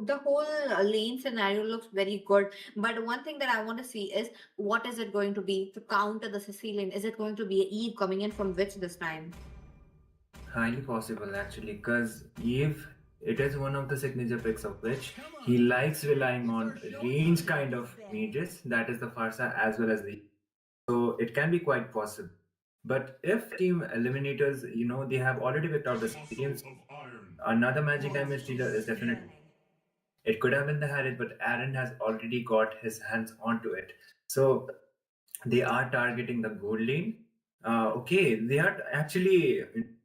the whole lane scenario looks very good. But one thing that I want to see is what is it going to be to counter the Sicilian? Is it going to be Eve coming in from which this time? Highly possible actually, because Eve, it is one of the signature picks of which he likes relying on range kind of mages, that is the Farsa as well as the. So it can be quite possible. But if Team Eliminators, they have already picked out the Sicilians, another magic damage dealer is definitely. It could have been the Harith, but Aaron has already got his hands onto it. So they are targeting the gold lane. Okay, they are actually.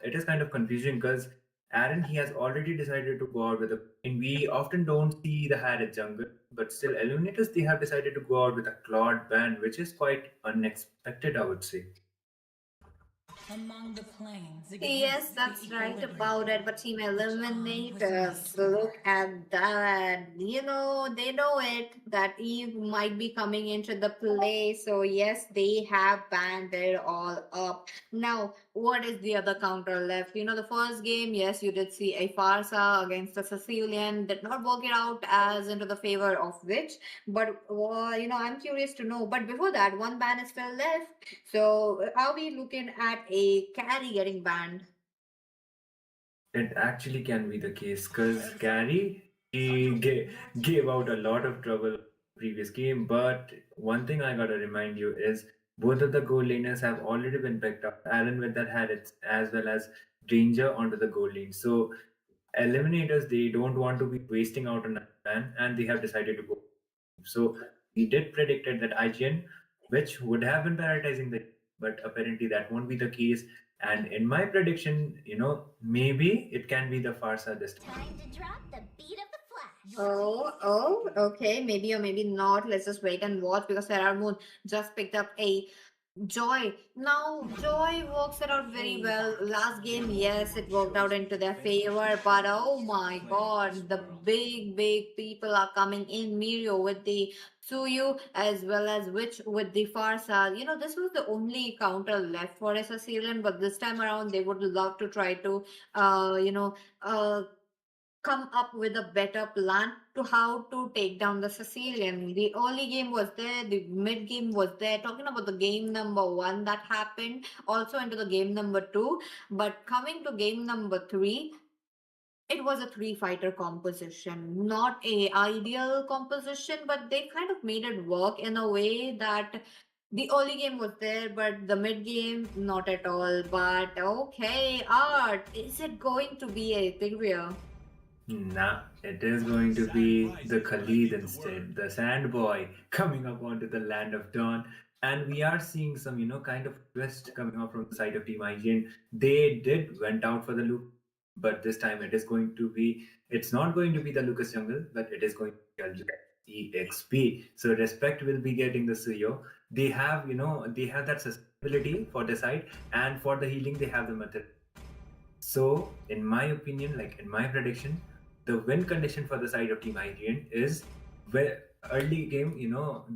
It is kind of confusing because Aaron he has already decided to go out with a. And we often don't see the Harith jungle, but still, Eliminators they have decided to go out with a Claude band, which is quite unexpected, I would say. Among the planes Yes, exists the that's right equilibrium, about it. But Team which was made Eliminators, to look work. at that. They know it that Eve might be coming into the play. So, yes, they have banned it all up. Now, what is the other counter left? The first game, yes, you did see a Farsa against the Sicilian. Did not work it out as into the favor of which. But, I'm curious to know. But before that, one ban is still left. So, are we looking at a carry getting banned? It actually can be the case because Gary gave out a lot of trouble previous game. But one thing I gotta remind you is both of the goal laners have already been picked up. Alan with that Harris as well as Danger onto the goal lane. So Eliminators they don't want to be wasting out on a man and they have decided to go. So we did predicted that IGN, which would have been prioritizing the, but apparently that won't be the case. And in my prediction, maybe it can be the Farsa this time. Time to drop the beat of the flash. Okay. Maybe or maybe not. Let's just wait and watch because Sarah Moon just picked up a Joy. Now, Joy works it out very well. Last game, yes, it worked out into their favor, but oh my god, the big people are coming in. Mirio with the Suyu as well as Witch with the Farsa. This was the only counter left for Assassin, but this time around, they would love to try to, uh, you know, uh, come up with a better plan to how to take down the Sicilian. The early game was there, the mid game was there. Talking about the game number one that happened, also into the game number two. But coming to game number three, it was a three fighter composition, not a ideal composition, but they kind of made it work in a way that the early game was there, but the mid game not at all. But okay, Art, is it going to be a Tigria? Nah, it is going to be the Khalid instead, the sand boy coming up onto the land of dawn. And we are seeing some, kind of twist coming up from the side of Team IGN. They did went out for the loop, but this time it's not going to be the Lucas Jungle, but it is going to be a Lucas EXP. So respect will be getting the CEO. They have that sustainability for the side, and for the healing, they have the method. So, in my opinion, like in my prediction, the win condition for the side of Team IGN is where early game,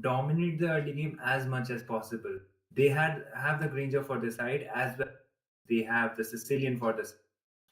dominate the early game as much as possible. They have the Granger for the side as well. They have the Sicilian for this.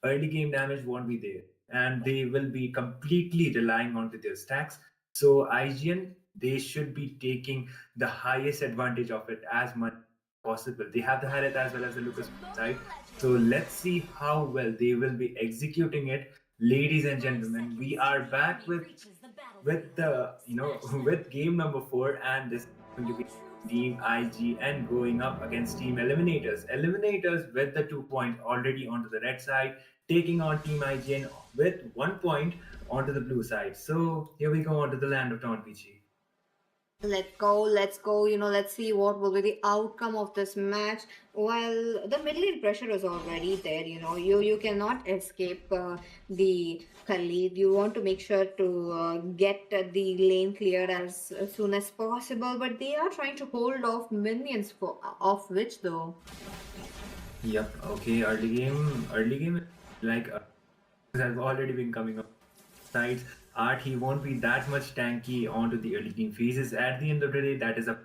Early game damage won't be there, and they will be completely relying on their stacks. So IGN they should be taking the highest advantage of it as much as possible. They have the Harith as well as the Lucas side. So let's see how well they will be executing it. Ladies and 5 gentlemen, we seconds are till the back enemy with reaches the with battlefield. the Smash them! with game number 4, and this is going to All be troops Team IG and going up against Team Eliminators. Eliminators with the 2 point already onto the red side, taking on Team IGN with 1 point onto the blue side. So here we go onto the land of Dawn PG. Let's go. Let's see what will be the outcome of this match. While the middle lane pressure is already there, you cannot escape the Khalid. You want to make sure to get the lane cleared as soon as possible, but they are trying to hold off minions for of which though. Yep. Okay. Early game, like has already been coming up. Sides, Art he won't be that much tanky onto the early game phases. At the end of the day, that is a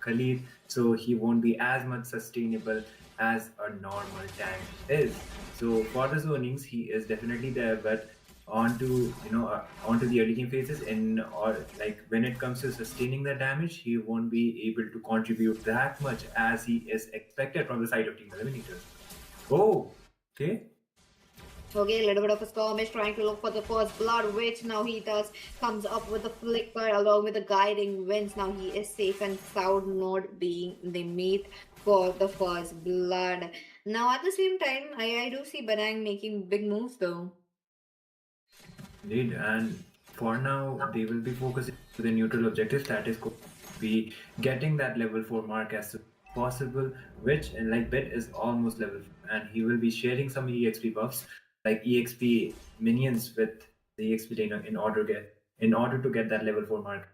Khalid, so he won't be as much sustainable as a normal tank is. So for the zonings, he is definitely there, but onto the early game phases, and or like when it comes to sustaining the damage, he won't be able to contribute that much as he is expected from the side of Team Eliminators. Oh, okay. Okay, a little bit of a skirmish trying to look for the first blood, which now he does. Comes up with a flicker along with the guiding winds. Now he is safe and sound, not being the meat for the first blood. Now at the same time, I do see Banang making big moves though. Indeed, and for now, they will be focusing to the neutral objective that is going to be getting that level 4 mark as soon as possible, which, and like Bet, is almost level 4, and he will be sharing some EXP buffs, like EXP minions with the EXP trainer in order to get that level 4 mark.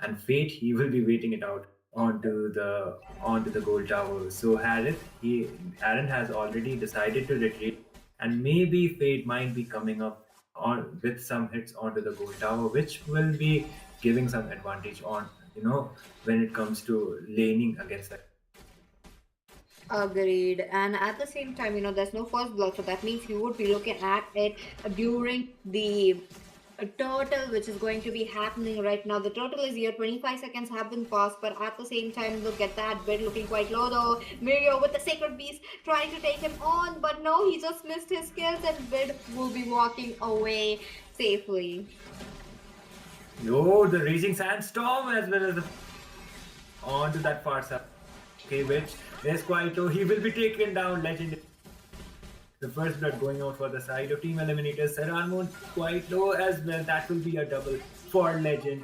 And Fate, he will be waiting it out onto the gold tower. So Aaron has already decided to retreat, and maybe Fate might be coming up on with some hits onto the gold tower, which will be giving some advantage on when it comes to laning against that. Agreed. And at the same time, there's no first blood, so that means you would be looking at it during the turtle, which is going to be happening right now. The turtle is here, 25 seconds have been passed, but at the same time, look at that bit looking quite low though. Mirio with the sacred beast trying to take him on, but no, he just missed his skills, and Bid will be walking away safely. Oh, the raging sandstorm as well as the onto that far side. Okay, which is quite low. He will be taken down. Legend. The first blood going out for the side of Team Eliminators. Serrano quite low as well. That will be a double for Legend.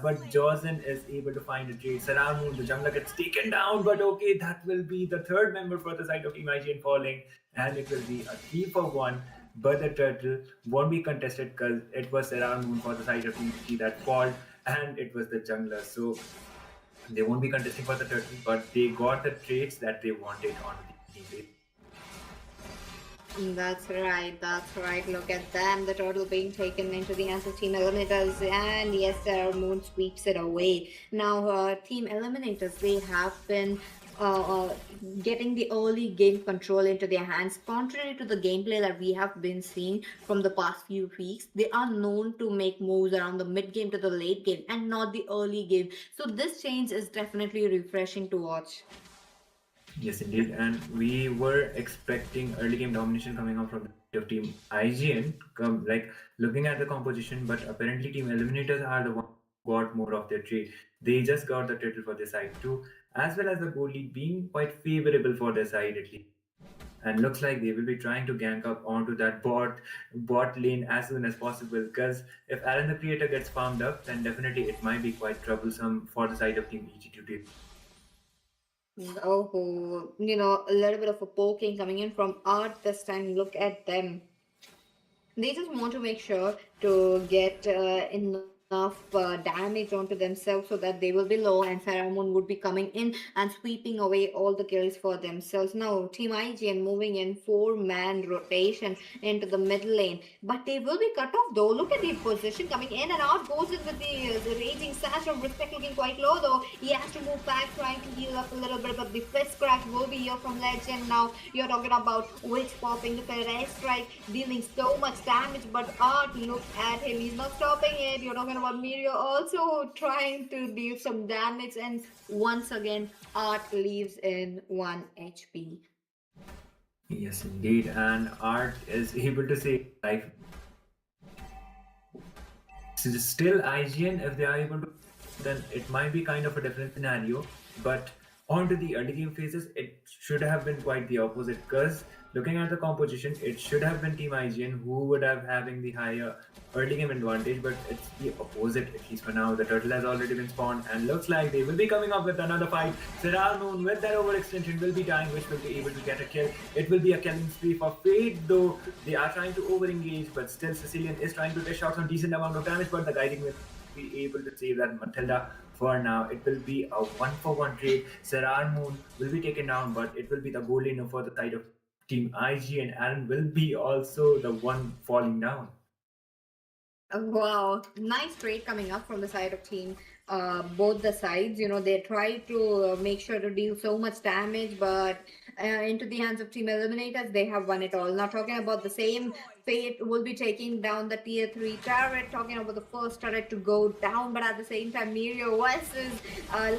But Jozen is able to find a trade. Serrano, the jungler, gets taken down. But okay, that will be the third member for the side of Team IGN falling. And it will be a 3 for 1. But the turtle won't be contested because it was Serrano for the side of Team IG that falled. And it was the jungler. So they won't be contesting for the turtle. But they got the trades that they wanted on the team base. That's right, that's right. Look at them, the turtle being taken into the hands of Team Eliminators, and yes, Moon sweeps it away. Now, Team Eliminators, they have been getting the early game control into their hands. Contrary to the gameplay that we have been seeing from the past few weeks, they are known to make moves around the mid game to the late game and not the early game. So, this change is definitely refreshing to watch. Yes, indeed. And we were expecting early game domination coming out from the team IGN, like looking at the composition, but apparently Team Eliminators are the one who got more of their trade. They just got the title for their side too, as well as the goal lead being quite favorable for their side at least. And looks like they will be trying to gank up onto that bot lane as soon as possible. Because if Aaron the Creator gets farmed up, then definitely it might be quite troublesome for the side of Team EG to do. Oh, a little bit of a poking coming in from Art this time. Look at them. They just want to make sure to get enough damage onto themselves so that they will be low, and Pheromone would be coming in and sweeping away all the kills for themselves. Now, Team IGN moving in 4-man rotation into the mid lane, but they will be cut off though. Look at the position coming in, and out goes in with the raging sash of respect looking quite low though. He has to move back, trying to heal up a little bit, but the fist crack will be here from Legend. Now, you're talking about Witch popping the Ferret strike, dealing so much damage, but Art, look at him, he's not stopping it. You're talking about Mirio also trying to deal some damage, and once again, Art leaves in 1 HP. Yes, indeed. And Art is able to save life. Still, IGN, if they are able to, then it might be kind of a different scenario. But onto the early game phases, it should have been quite the opposite. Because looking at the composition, it should have been Team IGN who would have having the higher early game advantage, but it's the opposite, at least for now. The turtle has already been spawned, and looks like they will be coming up with another fight. Serrano, with that overextension, will be dying, which will be able to get a kill. It will be a killing spree for Fate, though they are trying to over-engage, but still Sicilian is trying to dish out some decent amount of damage, but the guiding will be able to save that Matilda. For now, it will be a 1-for-1 trade. Serrano will be taken down, but it will be the goal laner for the side of Team IG, and Aaron will be also the one falling down. Wow, nice trade coming up from the side of team. Both the sides, they try to make sure to deal so much damage, but into the hands of Team Eliminators, they have won it all. Now, talking about the same Fate will be taking down the tier 3 turret, talking about the first turret to go down, but at the same time, Mirio versus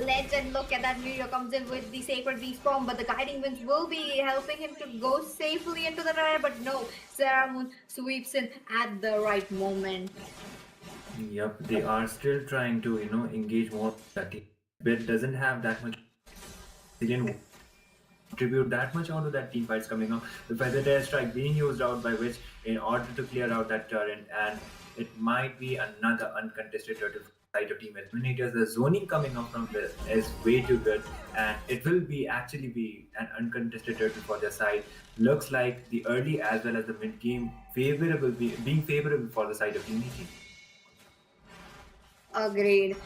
Legend. Look at that, Mirio comes in with the Sacred Beast bomb, but the Guiding Winds will be helping him to go safely into the turret, but no, Sarah Moon sweeps in at the right moment. Yep, they are still trying to, engage more. That bit doesn't have that much. They didn't contribute that much onto that team fights coming up. The feather dare strike being used out by which in order to clear out that turret, and it might be another uncontested turtle side of team eliminators. The zoning coming up from this is way too good, and it will be actually be an uncontested turtle for their side. Looks like the early as well as the mid game being favorable for the side of team EG. Agreed.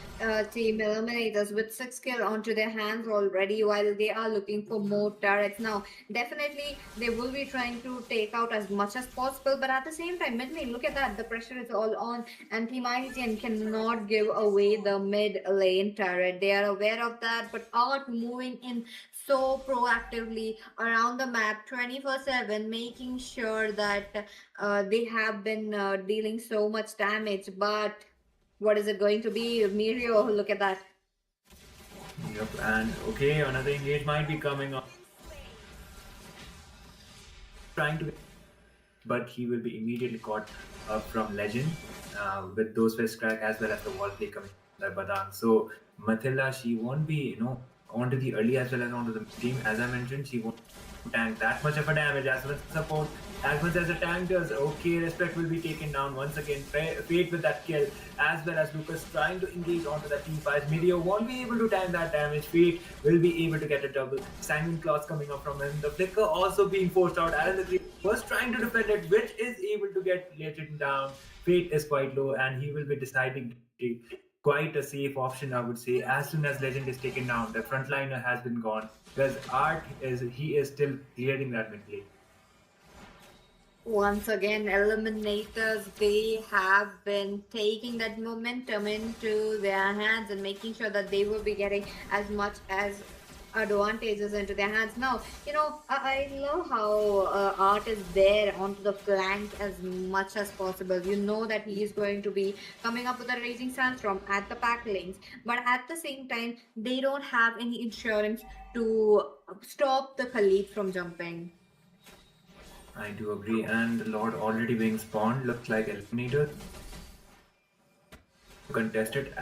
Team Eliminators with 6 kill onto their hands already while they are looking for more turrets. Now, definitely they will be trying to take out as much as possible, but at the same time, mid lane, look at that. The pressure is all on, and Team IGN cannot give away the mid lane turret. They are aware of that, but are moving in so proactively around the map 24/7, making sure that they have been dealing so much damage, but what is it going to be? Mirio, look at that. Yep, and okay, another engage might be coming up. Trying to, but he will be immediately caught up from Legend with those fist crack as well as the wall play coming by Badang. So Mathilda, she won't be, onto the early as well as onto the team. As I mentioned, she won't tank that much of a damage as well as support. As much as a tank does, okay, Respect will be taken down once again. Fate with that kill, as well as Lucas trying to engage onto the team fight. Medio won't be able to tank that damage. Fate will be able to get a double. Sanguine Claws coming up from him. The Flicker also being forced out. Aaron the Great was trying to defend it, which is able to get Legend down. Fate is quite low, and he will be deciding quite a safe option, I would say. As soon as Legend is taken down, the frontliner has been gone. Because Art is still clearing that mid lane. Once again, Eliminators, they have been taking that momentum into their hands and making sure that they will be getting as much as advantages into their hands. Now, I love how Art is there onto the flank as much as possible. You know that he is going to be coming up with a Raging Sandstorm at the back lanes, but at the same time, they don't have any insurance to stop the Khalid from jumping. I do agree, and the Lord already being spawned looks like Eliminator contested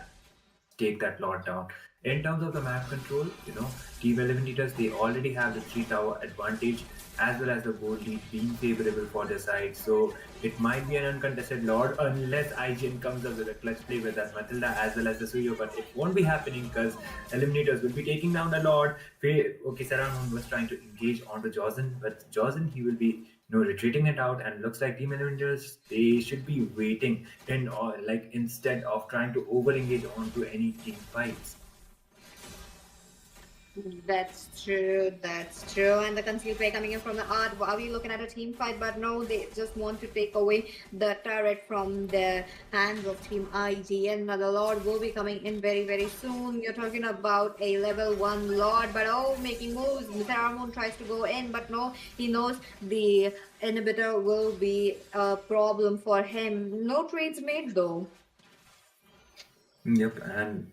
take that Lord down. In terms of the map control, Team Eliminators, they already have the 3 tower advantage as well as the gold lead being favorable for their side. So it might be an uncontested Lord unless IGN comes up with a clutch play with that Matilda as well as the Suyo, but it won't be happening because Eliminators will be taking down the Lord. Okay, Sarah Moon was trying to engage onto Jozen, but Jozen, he will be retreating it out, and looks like Team Eliminators, they should be waiting in or like instead of trying to over engage onto any team fights. That's true. That's true. And the concealed play coming in from the Art. Are we looking at a team fight? But no, they just want to take away the turret from the hands of Team IG. And the Lord will be coming in very, very soon. You're talking about a level 1 Lord. But oh, making moves. Mr. Armon tries to go in. But no, he knows the inhibitor will be a problem for him. No trades made though. Yep, and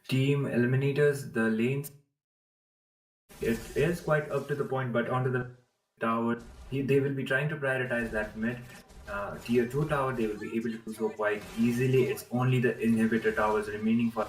Team Eliminators, the lanes, it is quite up to the point, but onto the tower, they will be trying to prioritize that mid tier 2 tower. They will be able to do so quite easily. It's only the inhibitor towers remaining for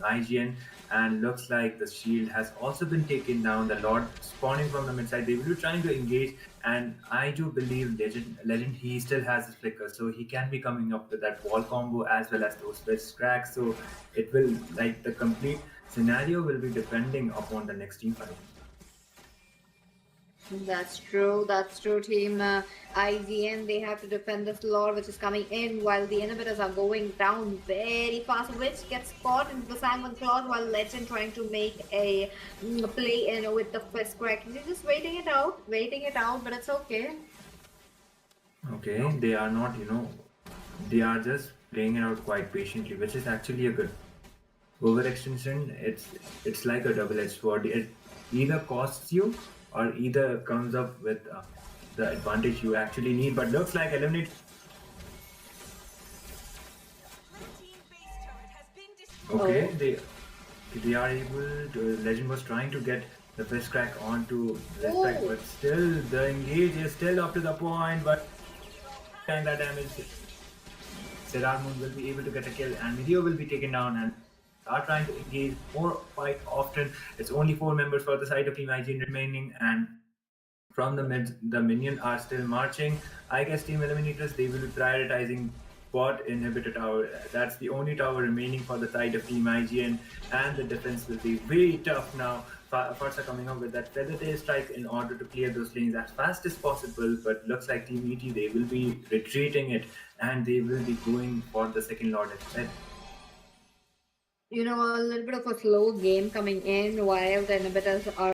IGN, and looks like the shield has also been taken down. The Lord spawning from the mid side. They will be trying to engage, and I do believe Legend he still has his flicker, so he can be coming up with that wall combo as well as those fist cracks. So it will, like, the complete scenario will be depending upon the next team fight. That's true. That's true, Team IGN. They have to defend this Lord, which is coming in while the inhibitors are going down very fast, which gets caught into the Sanguine Claws while Legend trying to make a play in with the fist crack. He's just waiting it out, but it's okay. Okay, they are not, they are just playing it out quite patiently, which is actually a good overextension. It's like a double-edged sword. It either costs you or either comes up with the advantage you actually need. But looks like Eliminate. Okay, they are able to. Legend was trying to get the fist crack onto left back, but still the engage is still up to the point. But and that damage, Serrar Moon will be able to get a kill, and Meteor will be taken down. And are trying to engage more quite often. It's only 4 members for the side of Team IG remaining, and from the mid, the minions are still marching. I guess Team Eliminators, they will be prioritizing bot inhibitor tower. That's the only tower remaining for the side of Team IGN, and the defense will be very tough now. Farsa coming up with that feather tail strike in order to clear those lanes as fast as possible, but looks like Team ET, they will be retreating it, and they will be going for the second Lord instead. A little bit of a slow game coming in while the inhibitors are